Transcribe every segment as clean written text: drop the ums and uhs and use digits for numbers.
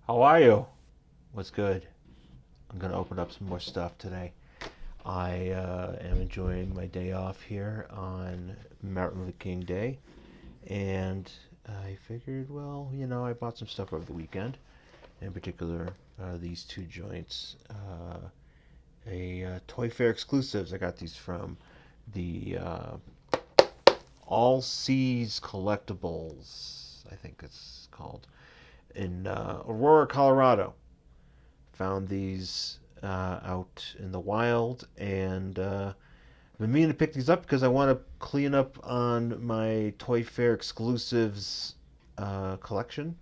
How are you? What's good? I'm gonna open up some more stuff today. I am enjoying my day off here on Martin Luther King Day, and I figured, well, I bought some stuff over the weekend. In particular, these two joints, ToyFare exclusives. I got these from the All Seas Collectibles, I think it's called, in Aurora, Colorado. Found these out in the wild, and I've been meaning to pick these up because I want to clean up on my Toy Fair exclusives collection.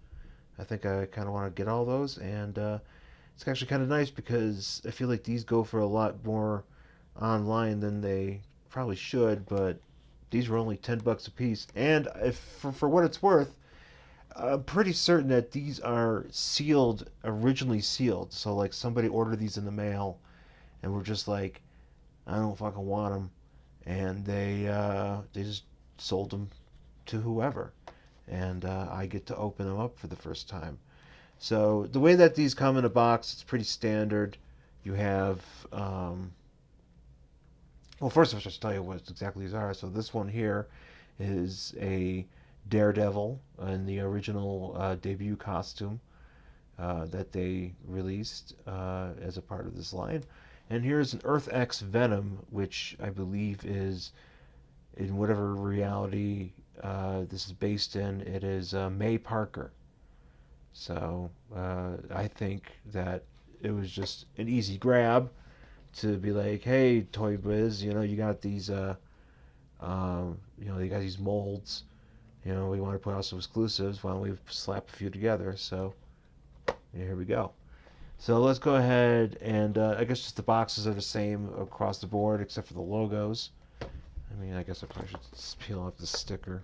I think I kind of want to get all those, and it's actually kind of nice because I feel like these go for a lot more online than they probably should, but these were only $10 a piece, and if for what it's worth, I'm pretty certain that these are sealed, originally sealed. So like somebody ordered these in the mail, and we're just like, I don't fucking want them, and they just sold them to whoever, and I get to open them up for the first time. So the way that these come in a box, it's pretty standard. You have, well, first of all, just tell you what exactly these are. So this one here is a Daredevil in the original debut costume that they released as a part of this line. And here's an Earth X Venom, which I believe is, in whatever reality this is based in, it is May Parker. So I think that it was just an easy grab to be like, hey, Toy Biz, you got these, you got these molds. We want to put out some exclusives. Why don't we slap a few together? So here we go. So let's go ahead and I guess just the boxes are the same across the board except for the logos. I mean, I guess I probably should peel off the sticker.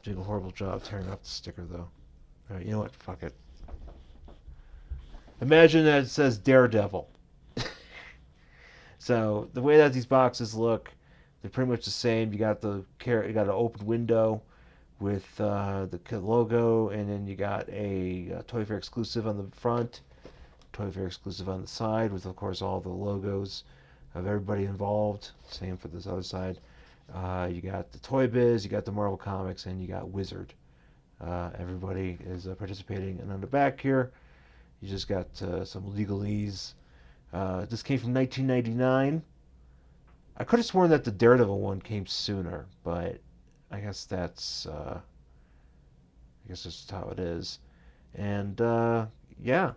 Doing a horrible job tearing off the sticker though. All right, you know what? Fuck it. Imagine that it says Daredevil. So the way that these boxes look, they're pretty much the same. You got you got an open window with the logo, and then you got a Toy Fair exclusive on the front, Toy Fair exclusive on the side, with of course all the logos of everybody involved. Same for this other side. You got the Toy Biz, you got the Marvel Comics, and you got Wizard. Everybody is participating, and on the back here, you just got some legalese. This came from 1999. I could have sworn that the Daredevil one came sooner, but I guess that's just how it is. And yeah,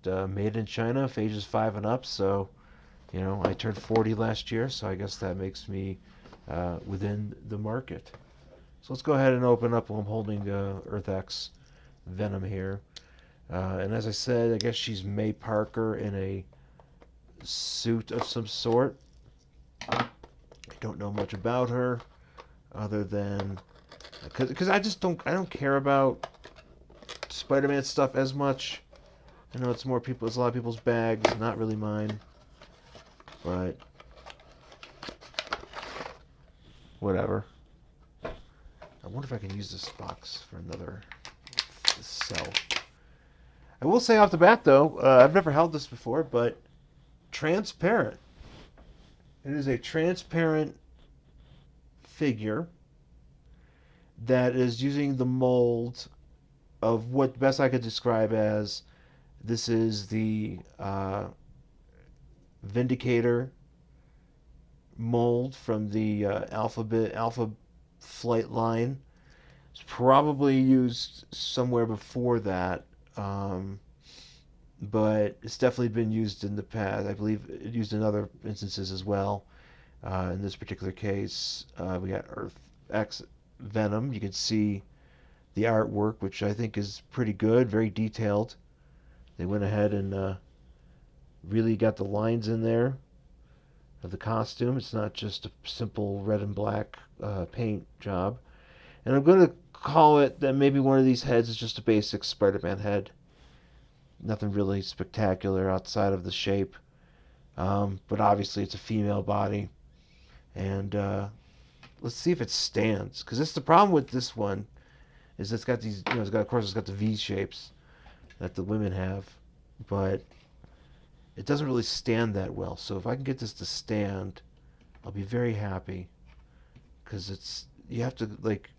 made in China, for ages 5 and up. So I turned 40 last year, so I guess that makes me within the market. So let's go ahead and open up while I'm holding Earth X Venom here. And as I said, I guess she's May Parker in a suit of some sort. I don't know much about her other than because I don't care about Spider-Man stuff as much. I know it's a lot of people's bags, not really mine, but whatever. I wonder if I can use this box for another cell. I will say off the bat though, I've never held this before, but transparent. It is a transparent figure that is using the mold of what best I could describe as this is the Vindicator mold from the Alpha Flight line. It's probably used somewhere before that, but it's definitely been used in the past. I believe it used in other instances as well. In this particular case, we got Earth X Venom. You can see the artwork, which I think is pretty good, very detailed. They went ahead and really got the lines in there of the costume. It's not just a simple red and black paint job. And I'm going to call it that maybe one of these heads is just a basic Spider-Man head. Nothing really spectacular outside of the shape. But obviously it's a female body. And let's see if it stands. Because that's the problem with this one, is it's got these, it's got, of course, it's got the V shapes that the women have, but it doesn't really stand that well. So if I can get this to stand, I'll be very happy, because you have to like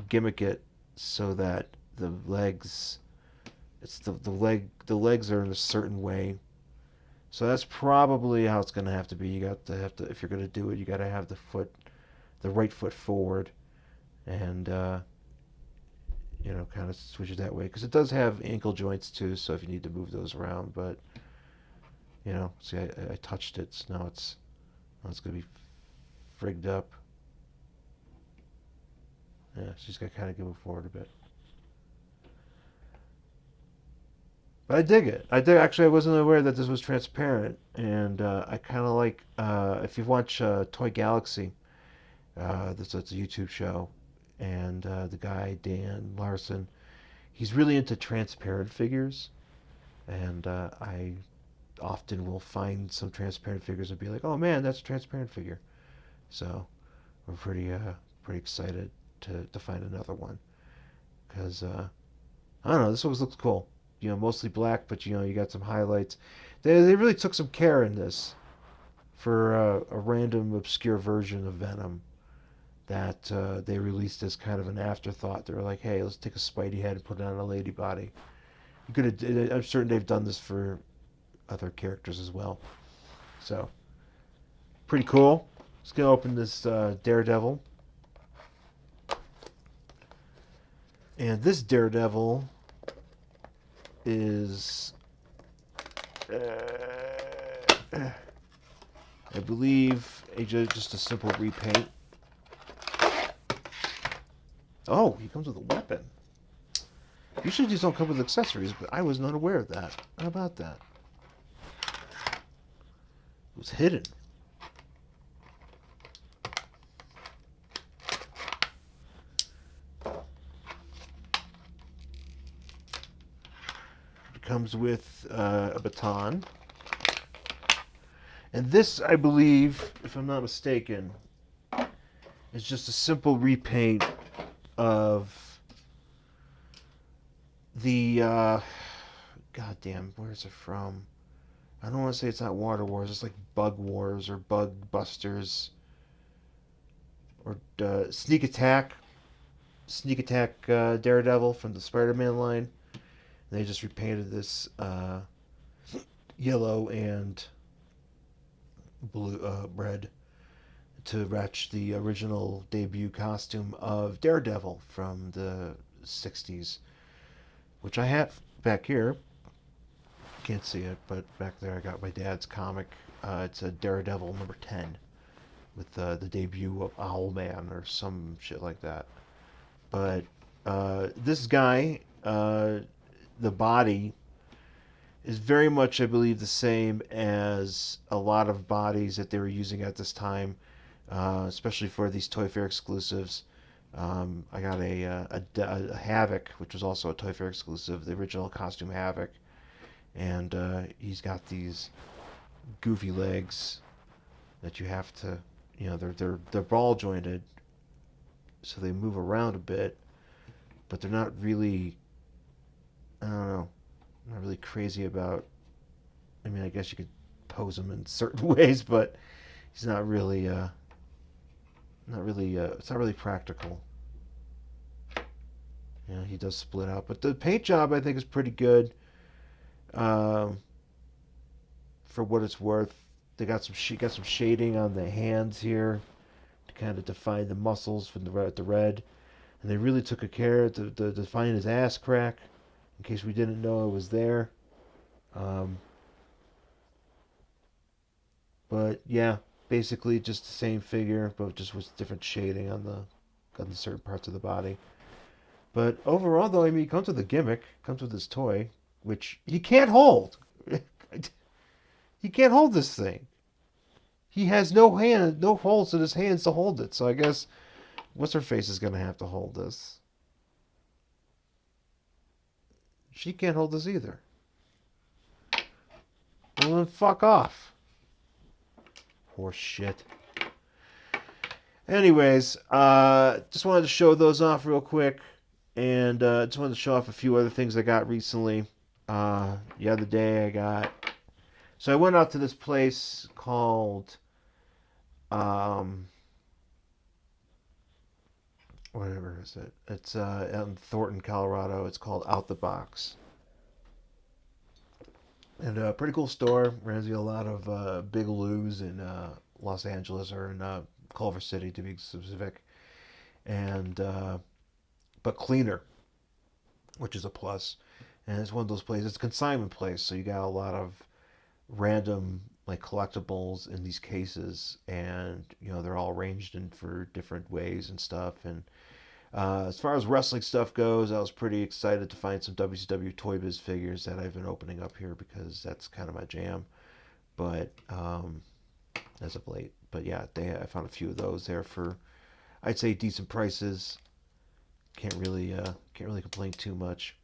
gimmick it so that the legs, it's the legs are in a certain way. So that's probably how it's going to have to be. You got to have to, if you're going to do it, you got to have the right foot forward, and kind of switch it that way, because it does have ankle joints too. So if you need to move those around, but see, I touched it. So now it's going to be frigged up. Yeah, she's got to kind of give it forward a bit. But I dig it. Actually, I wasn't aware that this was transparent, and I kind of like, if you watch Toy Galaxy, it's a YouTube show, and the guy Dan Larson, he's really into transparent figures, and I often will find some transparent figures and be like, oh man, that's a transparent figure. So we're pretty excited to find another one, because I don't know, this looks cool. Mostly black, but you got some highlights. They really took some care in this for a random obscure version of Venom that they released as kind of an afterthought. They were like, hey, let's take a Spidey head and put it on a lady body. I'm certain they've done this for other characters as well. So, pretty cool. Let's go open this Daredevil. And this Daredevil is, I believe, just a simple repaint. Oh, he comes with a weapon. Usually these don't come with accessories, but I was not aware of that. How about that? It was hidden. It comes with a baton. And this, I believe, if I'm not mistaken, is just a simple repaint of the, goddamn, where is it from? I don't want to say it's not Water Wars. It's like Bug Wars or Bug Busters or Sneak Attack. Sneak Attack Daredevil from the Spider-Man line. And they just repainted this yellow and blue, red, to match the original debut costume of Daredevil from the 60s, which I have back here. Can't see it, but back there I got my dad's comic. It's a Daredevil number 10 with the debut of Owlman or some shit like that. But this guy, the body is very much, I believe, the same as a lot of bodies that they were using at this time, especially for these ToyFare exclusives. I got a Havoc, which was also a ToyFare exclusive, the original costume Havoc, and he's got these goofy legs that you have to, they're ball jointed, so they move around a bit, but they're not really, I don't know, not really crazy about. I mean, I guess you could pose him in certain ways, but he's not really, it's not really practical. Yeah, he does split out, but the paint job I think is pretty good. For what it's worth, they got some shading on the hands here to kind of define the muscles from the red, and they really took a care to define his ass crack, in case we didn't know it was there. But yeah, basically just the same figure, but just with different shading on the certain parts of the body. But overall, though, I mean, he comes with a gimmick, comes with his toy, which he can't hold. He can't hold this thing. He has no holes in his hands to hold it. So I guess what's her face is gonna have to hold this. She can't hold this either. Well, then fuck off. Horse shit. Anyways, just wanted to show those off real quick. And just wanted to show off a few other things I got recently. The other day I got. So I went out to this place called. Um, whatever is it? It's out in Thornton, Colorado. It's called Out the Box. And a pretty cool store. Reminds me a lot of Big Lou's in Los Angeles or in Culver City to be specific. And but cleaner, which is a plus. And it's one of those places. It's a consignment place, so you got a lot of random like collectibles in these cases, and they're all arranged in for different ways and stuff. And as far as wrestling stuff goes, I was pretty excited to find some WCW Toy Biz figures that I've been opening up here because that's kind of my jam. But as of late, but yeah, I found a few of those there for I'd say decent prices. Can't really complain too much.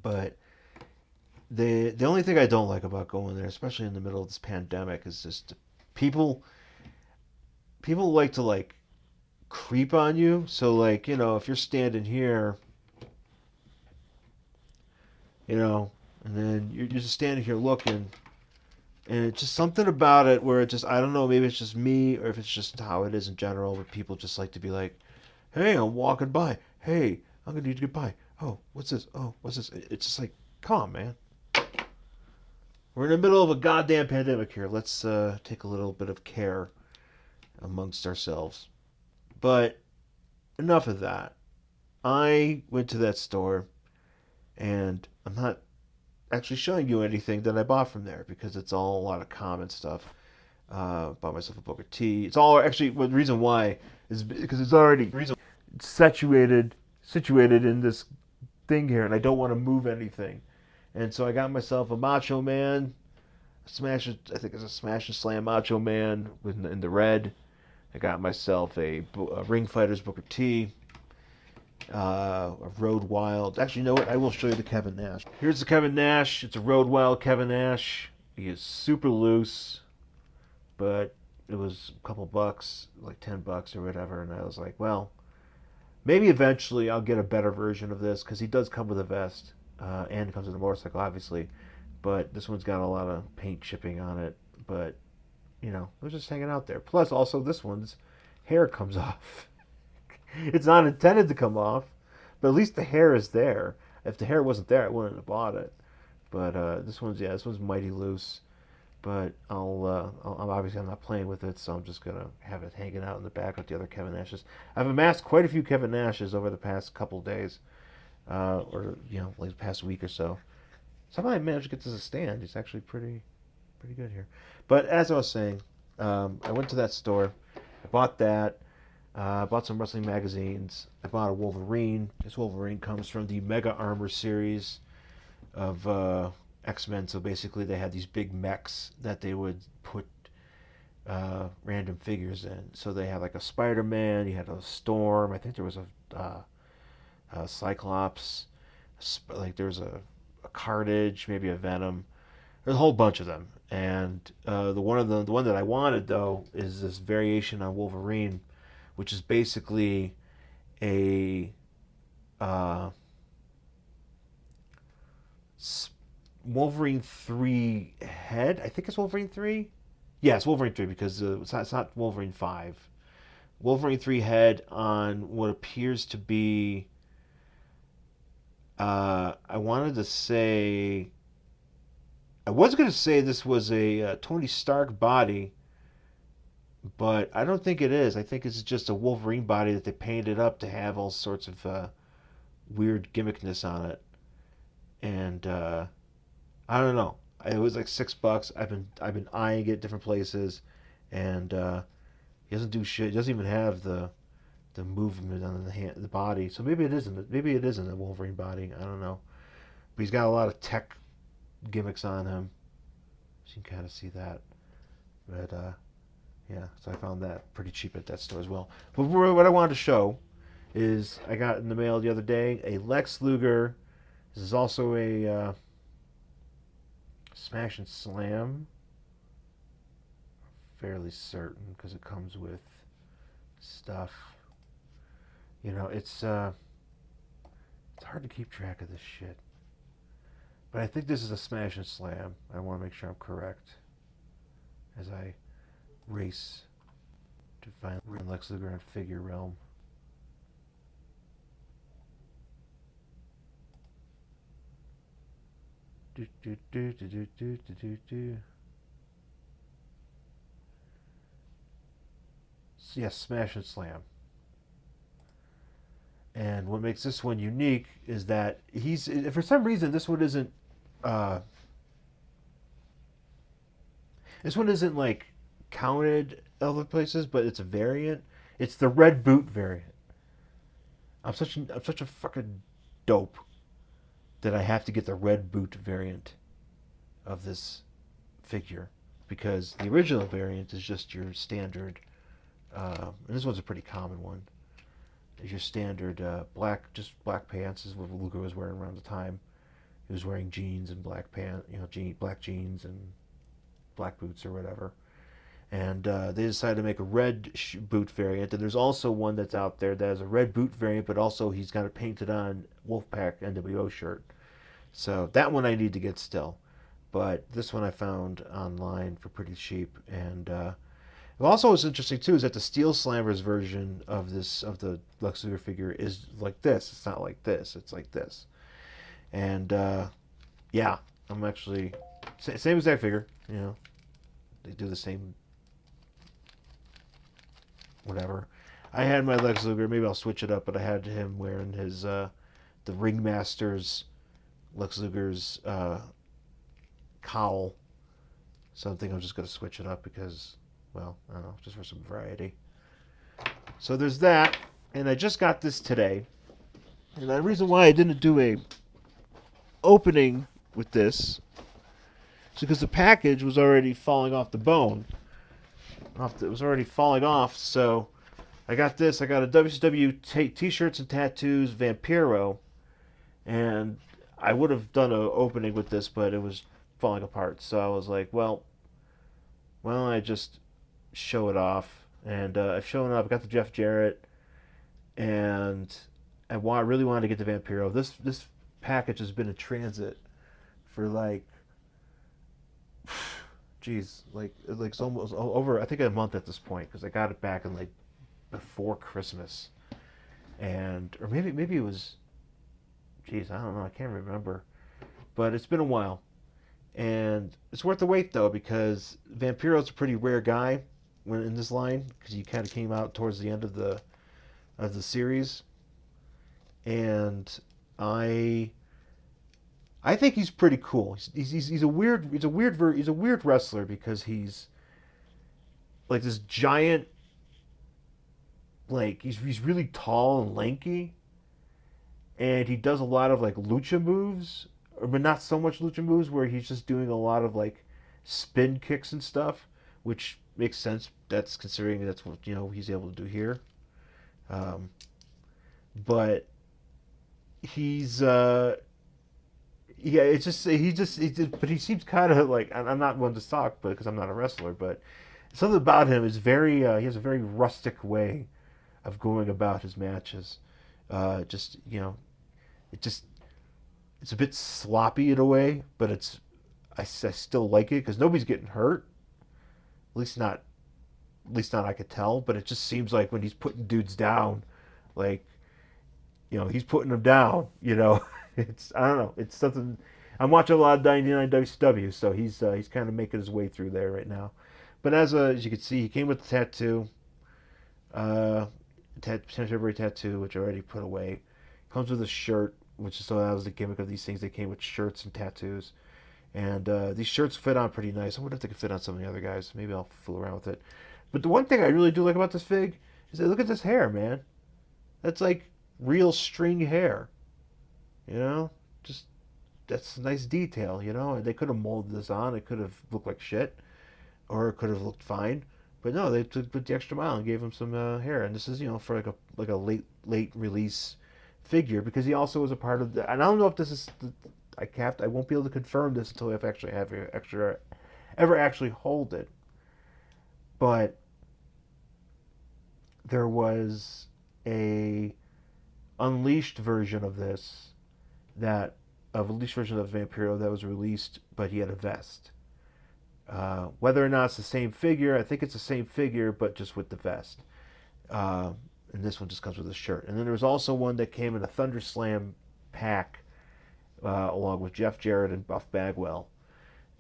But the only thing I don't like about going there, especially in the middle of this pandemic, is just people people like to like creep on you. So like, if you're standing here, you know, and then you're just standing here looking, and it's just something about it where it just I don't know, maybe it's just me or if it's just how it is in general, where people just like to be like, "Hey, I'm walking by. Hey, I'm gonna need to get by. Oh, what's this? Oh, what's this?" It's just like, come on, man. We're in the middle of a goddamn pandemic here. Let's take a little bit of care amongst ourselves. But enough of that. I went to that store, and I'm not actually showing you anything that I bought from there because it's all a lot of common stuff. Bought myself a Booker T. It's all actually. Well, the reason why is because it's already situated in this thing here, and I don't want to move anything. And so I got myself a Macho Man, I think it's a Smash and Slam Macho Man in the red. I got myself a Ring Fighters Booker T, a Road Wild. Actually, you know what? I will show you the Kevin Nash. Here's the Kevin Nash. It's a Road Wild Kevin Nash. He is super loose, but it was a couple bucks, like $10 or whatever. And I was like, well, maybe eventually I'll get a better version of this because he does come with a vest and comes with a motorcycle, obviously. But this one's got a lot of paint chipping on it. But it was just hanging out there. Plus, also this one's hair comes off. It's not intended to come off, but at least the hair is there. If the hair wasn't there, I wouldn't have bought it. But this one's mighty loose. But I'm obviously I'm not playing with it, so I'm just gonna have it hanging out in the back with the other Kevin Nashes. I've amassed quite a few Kevin Nashes over the past couple of days, or like the past week or so. Somehow I managed to get to the stand. It's actually pretty good here. But as I was saying, I went to that store. I bought that. I bought some wrestling magazines. I bought a Wolverine. This Wolverine comes from the Mega Armor series of X-Men. So basically, they had these big mechs that they would put random figures in. So they had like a Spider-Man. You had a Storm. I think there was a Cyclops. Like there was a Carnage, maybe a Venom. There's a whole bunch of them, and the one that I wanted though is this variation on Wolverine, which is basically a uh, Wolverine 3 head. I think it's Wolverine 3. Yeah, it's Wolverine 3 because it's not Wolverine 5. Wolverine 3 head on what appears to be. I wanted to say. I was going to say this was a Tony Stark body, but I don't think it is. I think it's just a Wolverine body that they painted up to have all sorts of weird gimmickness on it. And I don't know. It was like $6. I've been eyeing it different places, and he doesn't do shit. He doesn't even have the movement on the body. So maybe it isn't. Maybe it isn't a Wolverine body. I don't know. But he's got a lot of tech gimmicks on him. So you can kind of see that. But yeah, so I found that pretty cheap at that store as well. But what I wanted to show is I got in the mail the other day a Lex Luger. This is also a Smash and Slam. Fairly certain because it comes with stuff. It's It's hard to keep track of this shit. But I think this is a smash and slam. I want to make sure I'm correct as I race to find Lex Luger in Figure Realm. Do, do, do, do, do, do, do, do. So yes, smash and slam. And what makes this one unique is that he's, for some reason, uh, this one isn't like counted other places, but it's a variant. It's the red boot variant. I'm such a fucking dope that I have to get the red boot variant of this figure because the original variant is just your standard. And this one's a pretty common one. Is your standard just black pants is what Luger was wearing around the time. He was wearing jeans and black black jeans and black boots or whatever. And they decided to make a red boot variant. And there's also one that's out there that has a red boot variant, but also he's got a painted on Wolfpack NWO shirt. So that one I need to get still. But this one I found online for pretty cheap. And also what's interesting too is that the Steel Slammers version of the Lex Luger figure is like this. It's not like this. It's like this. And yeah, I'm actually same exact figure. You know, they do the same. Whatever. I had my Lex Luger. Maybe I'll switch it up, but I had him wearing his the Ringmasters Lex Luger's cowl. So I think I'm just gonna switch it up because, well, I don't know, just for some variety. So there's that, and I just got this today. And the reason why I didn't do a opening with this is because the package was already falling off the bone. It was already falling off, so I got this. I got a WCW t-shirts and tattoos Vampiro, and I would have done an opening with this, but it was falling apart. So I was like, well, why don't I just show it off? And I've shown it off. I got the Jeff Jarrett, and I really wanted to get the Vampiro. This package has been in transit for like, geez, like it's almost over. I think a month at this point because I got it back in like before Christmas, or maybe it was, geez, I don't know. I can't remember, but it's been a while, and it's worth the wait though because Vampiro's a pretty rare guy when in this line because he kind of came out towards the end of the series, and I think he's pretty cool. He's a weird wrestler because he's like this giant, like he's really tall and lanky, and he does a lot of like lucha moves, but not so much lucha moves where he's just doing a lot of like spin kicks and stuff, which makes sense. That's considering that's what he's able to do here, but he's yeah, it's just but he seems kind of like I'm not one to talk, but because I'm not a wrestler, but something about him is very he has a very rustic way of going about his matches. Just it's a bit sloppy in a way, but I still like it because nobody's getting hurt. At least not I could tell. But it just seems like when he's putting dudes down, like he's putting them down. It's I don't know. It's something. I'm watching a lot of 99 WCW, so he's kind of making his way through there right now. But as you can see, he came with the tattoo, temporary tattoo, which I already put away. Comes with a shirt, which is so that was the gimmick of these things. They came with shirts and tattoos, and these shirts fit on pretty nice. I wonder if they could fit on some of the other guys. Maybe I'll fool around with it. But the one thing I really do like about this fig is that look at this hair, man. That's like real string hair. Just that's a nice detail. They could have molded this on. It could have looked like shit, or it could have looked fine. But no, they took the extra mile and gave him some hair. And this is for like a late release figure because he also was a part of the. And I don't know if this is. I won't be able to confirm this until I actually ever actually hold it. But there was a unleashed version of this that of a released version of Vampiro that was released, but he had a vest. Whether or not it's the same figure, I think it's the same figure, but just with the vest. Uh, and this one just comes with a shirt. And then there was also one that came in a ThunderSlam pack, along with Jeff Jarrett and Buff Bagwell,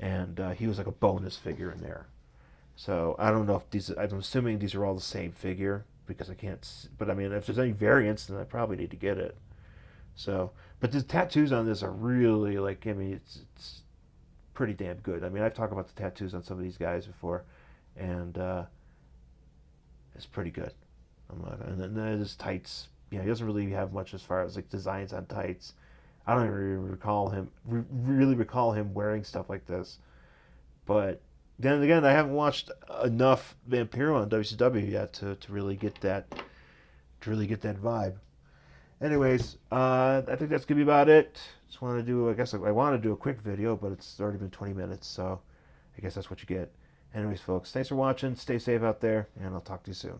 and he was like a bonus figure in there. So I don't know if these. I'm assuming these are all the same figure because I can't. But I mean, if there's any variants, then I probably need to get it. So, but the tattoos on this are really like. I mean, it's pretty damn good. I mean, I've talked about the tattoos on some of these guys before, and it's pretty good. And then his tights. You know, he doesn't really have much as far as like designs on tights. I don't even really recall him wearing stuff like this. But then again, I haven't watched enough Vampiro on WCW yet to really get that vibe. Anyways, I think that's gonna be about it. Just want to do. I guess I want to do a quick video, but it's already been 20 minutes, so I guess that's what you get. Anyways, folks, thanks for watching. Stay safe out there, and I'll talk to you soon.